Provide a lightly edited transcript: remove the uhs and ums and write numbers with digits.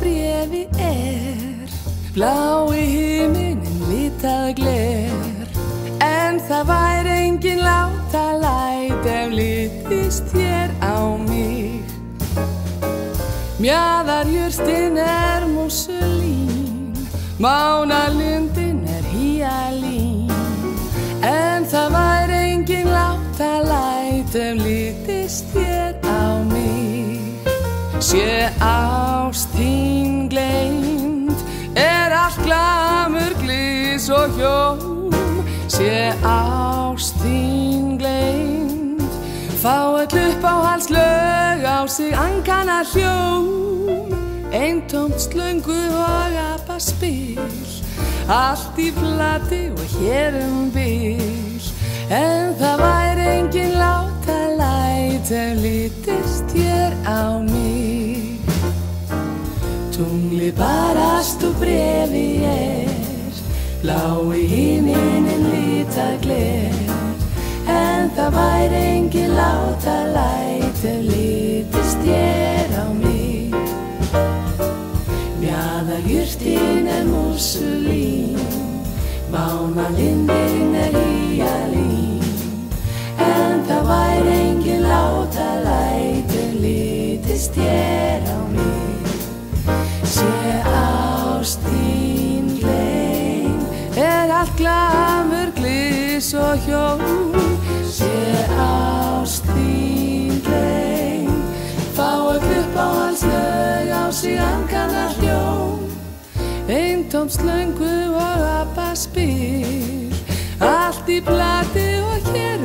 bréfi blái himinin litað gler, en það væri engin látalæt ef litist hér á mig. Mjaðarjurtin músulín, mánalundin hýalín, en það væri engin látalæt ef litist hér á mig. Sé ást þín gleymd, allt glamur, glys og hjóm. Sé ást þín gleymd, fá öll uppáhaldslög á sig ankana hljóm. Eintómt slöngu og apaspil, allt í plati og hér bil, en það væri engin látalæt ef litist hér á mig. Tunglið barast úr bréfi blái himinin litað gler, en það væri engin látalæt ef litist hér á mig. Mjaðarjurtin músulín, mánalindin hýalín, en það væri engin látalæt ef litist hér á mig. Sé ást þín gleymd, allt glamur, glys og hjóm. Sé ást þín gleymd, fá öll uppáhaldslög á sig ankana hljóm. Eintómt slöngu og apaspil, allt í plati og hér